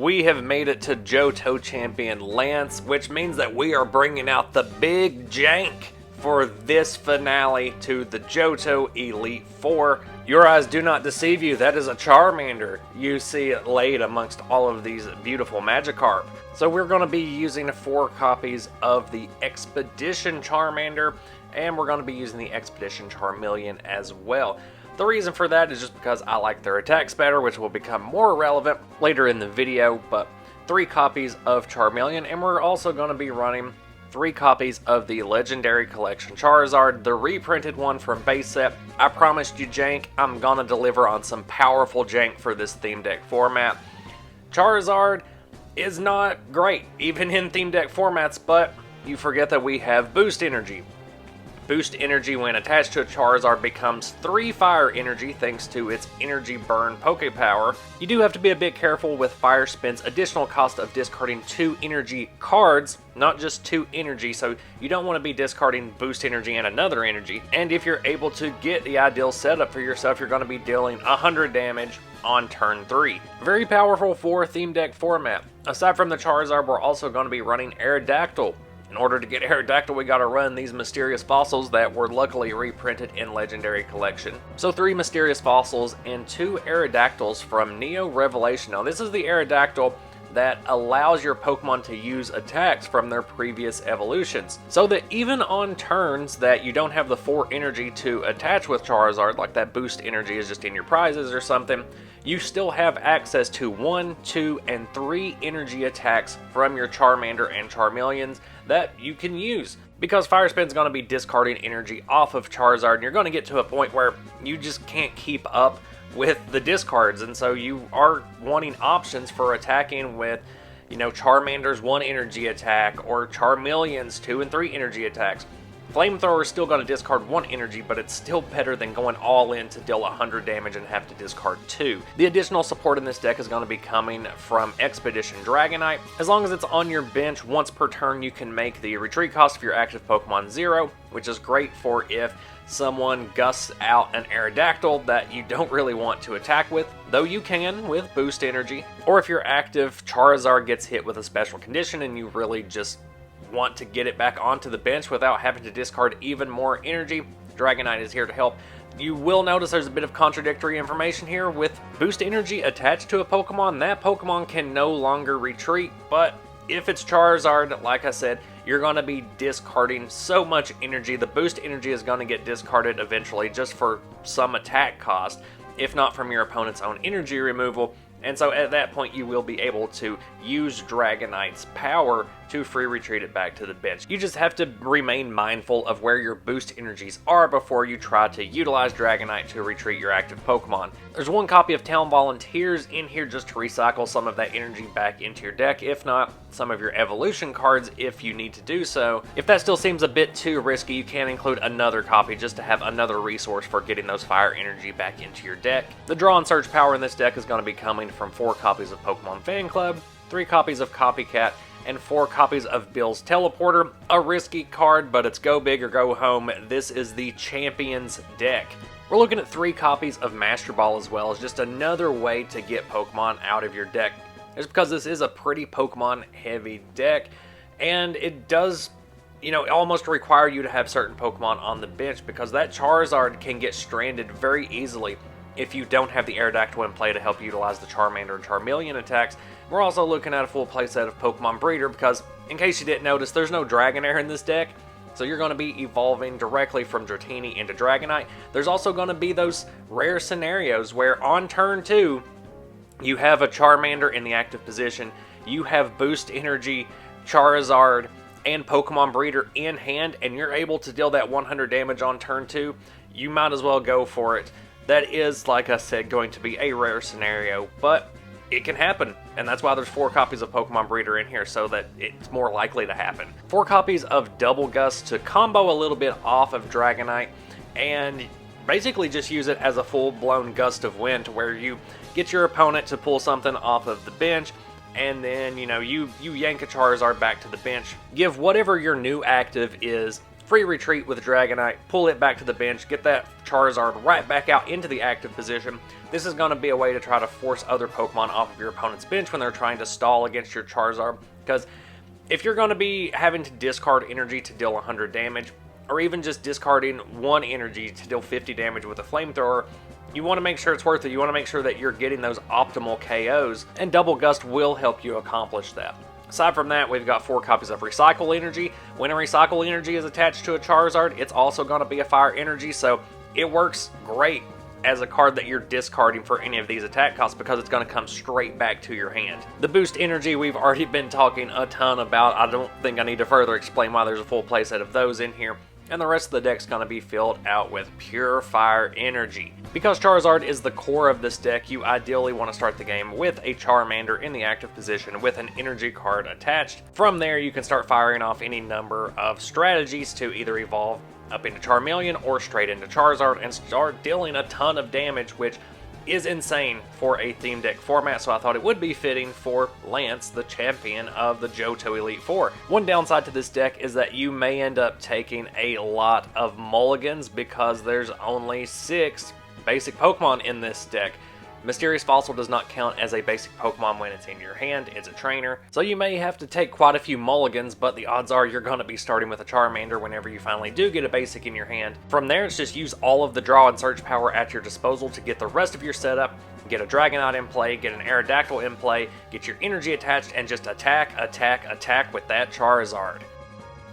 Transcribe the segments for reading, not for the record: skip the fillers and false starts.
we have made it to Johto Champion Lance, which means that we are bringing out the big jank for this finale to the Johto Elite Four. Your eyes do not deceive you, that is a Charmander you see laid amongst all of these beautiful Magikarp. So we're going to be using 4 copies of the Expedition Charmander, and we're going to be using the Expedition Charmeleon as well. The reason for that is just because I like their attacks better, which will become more relevant later in the video, but 3 copies of Charmeleon, and we're also going to be running 3 copies of the Legendary Collection Charizard, the reprinted one from base set. I promised you jank, I'm going to deliver on some powerful jank for this theme deck format. Charizard is not great, even in theme deck formats, but you forget that we have Boost Energy. Boost Energy, when attached to a Charizard, becomes 3 Fire Energy thanks to its Energy Burn Poke Power. You do have to be a bit careful with Fire Spin's additional cost of discarding 2 Energy cards, not just 2 Energy, so you don't want to be discarding Boost Energy and another Energy. And if you're able to get the ideal setup for yourself, you're going to be dealing 100 damage on turn 3. Very powerful for theme deck format. Aside from the Charizard, we're also going to be running Aerodactyl. In order to get Aerodactyl, we gotta run these mysterious fossils that were luckily reprinted in Legendary Collection. So 3 mysterious fossils and 2 Aerodactyls from Neo Revelation. Now this is the Aerodactyl that allows your Pokemon to use attacks from their previous evolutions. So that even on turns that you don't have the 4 energy to attach with Charizard, like that Boost Energy is just in your prizes or something, you still have access to 1, 2, and 3 energy attacks from your Charmander and Charmeleons that you can use. Because Fire Spin's going to be discarding energy off of Charizard, and you're going to get to a point where you just can't keep up with the discards, and so you are wanting options for attacking with, you know, Charmander's 1 energy attack, or Charmeleon's 2 and 3 energy attacks. Flamethrower is still going to discard 1 energy, but it's still better than going all in to deal 100 damage and have to discard 2. The additional support in this deck is going to be coming from Expedition Dragonite. As long as it's on your bench, once per turn you can make the retreat cost of your active Pokemon 0, which is great for if someone gusts out an Aerodactyl that you don't really want to attack with, though you can with Boost Energy. Or if your active Charizard gets hit with a special condition and you really just want to get it back onto the bench without having to discard even more energy, Dragonite is here to help. You will notice there's a bit of contradictory information here. With Boost Energy attached to a Pokemon, that Pokemon can no longer retreat, but if it's Charizard, like I said, you're going to be discarding so much energy. The Boost Energy is going to get discarded eventually just for some attack cost, if not from your opponent's own energy removal. And so at that point you will be able to use Dragonite's power to free retreat it back to the bench. You just have to remain mindful of where your boost energies are before you try to utilize Dragonite to retreat your active Pokemon. There's 1 copy of Town Volunteers in here just to recycle some of that energy back into your deck, if not some of your evolution cards if you need to do so. If that still seems a bit too risky, you can include another copy just to have another resource for getting those fire energy back into your deck. The draw and search power in this deck is going to be coming from 4 copies of Pokemon Fan Club, 3 copies of Copycat, and 4 copies of Bill's Teleporter. A risky card, but it's go big or go home. This is the Champions deck. We're looking at 3 copies of Master Ball as well as just another way to get Pokemon out of your deck. Just because this is a pretty Pokemon heavy deck, and it does, you know, almost require you to have certain Pokemon on the bench, because that Charizard can get stranded very easily if you don't have the Aerodactyl in play to help utilize the Charmander and Charmeleon attacks. We're also looking at a full playset of Pokemon Breeder because, in case you didn't notice, there's no Dragonair in this deck, so you're going to be evolving directly from Dratini into Dragonite. There's also going to be those rare scenarios where on turn 2, you have a Charmander in the active position, you have Boost Energy, Charizard, and Pokemon Breeder in hand, and you're able to deal that 100 damage on turn 2, you might as well go for it. That is, like I said, going to be a rare scenario, but it can happen, and that's why there's 4 copies of Pokemon Breeder in here, so that it's more likely to happen. 4 copies of Double Gust to combo a little bit off of Dragonite, and basically just use it as a full-blown gust of wind, to where you get your opponent to pull something off of the bench, and then, you know, you yank a Charizard back to the bench. Give whatever your new active is free retreat with Dragonite, pull it back to the bench, get that Charizard right back out into the active position. This is going to be a way to try to force other Pokemon off of your opponent's bench when they're trying to stall against your Charizard, because if you're going to be having to discard energy to deal 100 damage, or even just discarding 1 energy to deal 50 damage with a Flamethrower, you want to make sure it's worth it. You want to make sure that you're getting those optimal KOs, and Double Gust will help you accomplish that. Aside from that, we've got 4 copies of Recycle Energy. When a Recycle Energy is attached to a Charizard, it's also going to be a Fire Energy, so it works great as a card that you're discarding for any of these attack costs because it's going to come straight back to your hand. The Boost Energy we've already been talking a ton about. I don't think I need to further explain why there's a full playset of those in here. And the rest of the deck's going to be filled out with pure Fire Energy. Because Charizard is the core of this deck, you ideally want to start the game with a Charmander in the active position with an energy card attached. From there, you can start firing off any number of strategies to either evolve up into Charmeleon or straight into Charizard and start dealing a ton of damage, which is insane for a theme deck format, so I thought it would be fitting for Lance, the champion of the Johto Elite Four. One downside to this deck is that you may end up taking a lot of mulligans because there's only 6 basic Pokemon in this deck. Mysterious Fossil does not count as a basic Pokemon when it's in your hand, it's a trainer. So you may have to take quite a few mulligans, but the odds are you're going to be starting with a Charmander whenever you finally do get a basic in your hand. From there, it's just use all of the draw and search power at your disposal to get the rest of your setup, get a Dragonite in play, get an Aerodactyl in play, get your energy attached, and just attack, attack, attack with that Charizard.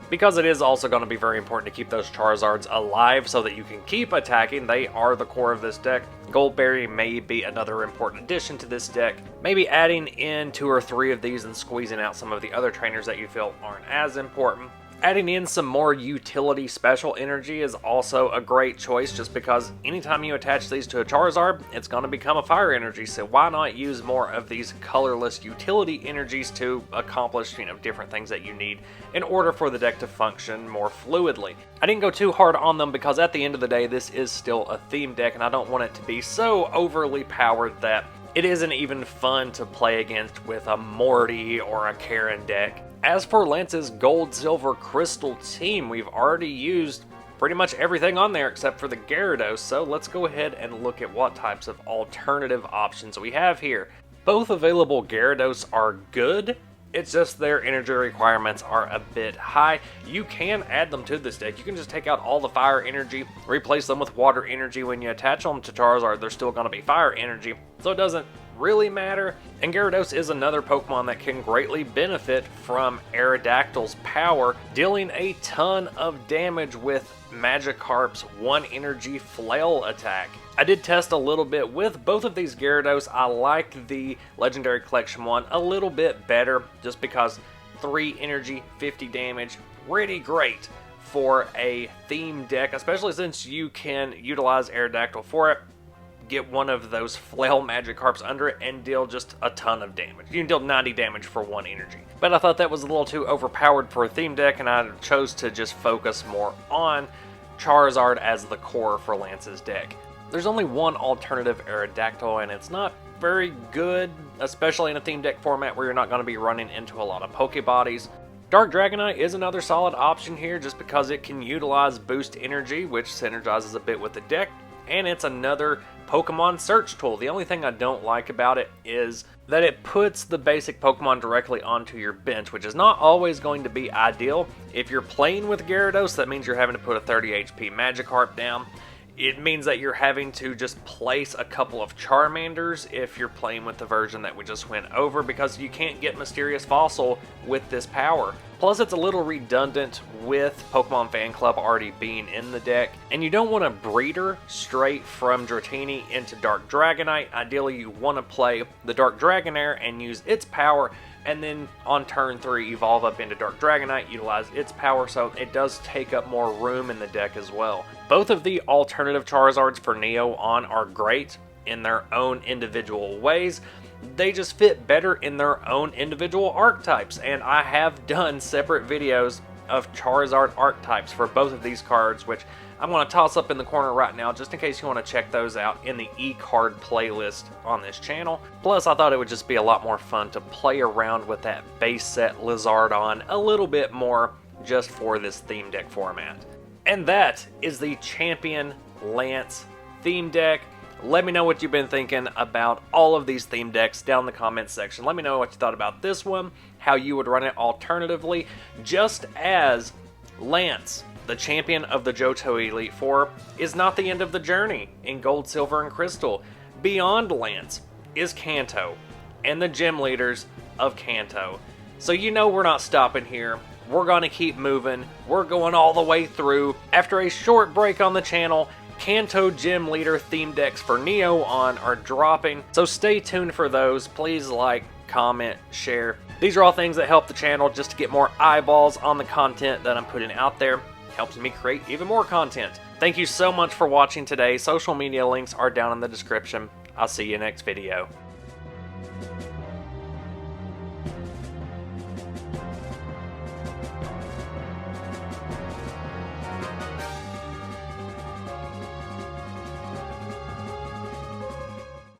Because it is also going to be very important to keep those Charizards alive so that you can keep attacking, they are the core of this deck. Goldberry may be another important addition to this deck. Maybe adding in 2 or 3 of these and squeezing out some of the other trainers that you feel aren't as important. Adding in some more utility special energy is also a great choice just because anytime you attach these to a Charizard, it's going to become a fire energy, so why not use more of these colorless utility energies to accomplish, different things that you need in order for the deck to function more fluidly. I didn't go too hard on them because at the end of the day, this is still a theme deck and I don't want it to be so overly powered that it isn't even fun to play against with a Morty or a Karen deck. As for Lance's Gold, Silver, Crystal team, we've already used pretty much everything on there except for the Gyarados, so let's go ahead and look at what types of alternative options we have here. Both available Gyarados are good, it's just their energy requirements are a bit high. You can add them to this deck. You can just take out all the fire energy, replace them with water energy. When you attach them to Charizard, they're still going to be fire energy, so it doesn't really matter. And Gyarados is another Pokemon that can greatly benefit from Aerodactyl's power, dealing a ton of damage with Magikarp's 1 energy flail attack. I did test a little bit with both of these Gyarados. I liked the Legendary Collection one a little bit better just because 3 energy, 50 damage, pretty great for a theme deck, especially since you can utilize Aerodactyl for it. Get one of those flail Magikarps under it and deal just a ton of damage. You can deal 90 damage for 1 energy. But I thought that was a little too overpowered for a theme deck, and I chose to just focus more on Charizard as the core for Lance's deck. There's only one alternative Aerodactyl, and it's not very good, especially in a theme deck format where you're not going to be running into a lot of Pokebodies. Dark Dragonite is another solid option here just because it can utilize Boost Energy, which synergizes a bit with the deck, and it's another Pokemon search tool. The only thing I don't like about it is that it puts the basic Pokemon directly onto your bench, which is not always going to be ideal. If you're playing with Gyarados, that means you're having to put a 30 HP Magikarp down. It means that you're having to just place a couple of Charmanders if you're playing with the version that we just went over, because you can't get Mysterious Fossil with this power. Plus, it's a little redundant with Pokemon Fan Club already being in the deck, and you don't want a breeder straight from Dratini into Dark Dragonite. Ideally, you want to play the Dark Dragonair and use its power, and then on turn 3 evolve up into Dark Dragonite, utilize its power, so it does take up more room in the deck as well. Both of the alternative Charizards for Neo on are great in their own individual ways. They just fit better in their own individual archetypes, and I have done separate videos of Charizard archetypes for both of these cards, which I'm going to toss up in the corner right now just in case you want to check those out in the e-card playlist on this channel. Plus, I thought it would just be a lot more fun to play around with that base set Lizardon a little bit more just for this theme deck format. And that is the Champion Lance theme deck. Let me know what you've been thinking about all of these theme decks down in the comments section. Let me know what you thought about this one, how you would run it alternatively, just as Lance, the champion of the Johto Elite Four, is not the end of the journey in Gold, Silver, and Crystal. Beyond Lance is Kanto and the gym leaders of Kanto. So you know we're not stopping here. We're going to keep moving. We're going all the way through. After a short break on the channel, Kanto Gym Leader theme decks for Neo-On are dropping, so stay tuned for those. Please like, comment, share. These are all things that help the channel just to get more eyeballs on the content that I'm putting out there. Helps me create even more content. Thank you so much for watching today. Social media links are down in the description. I'll see you next video.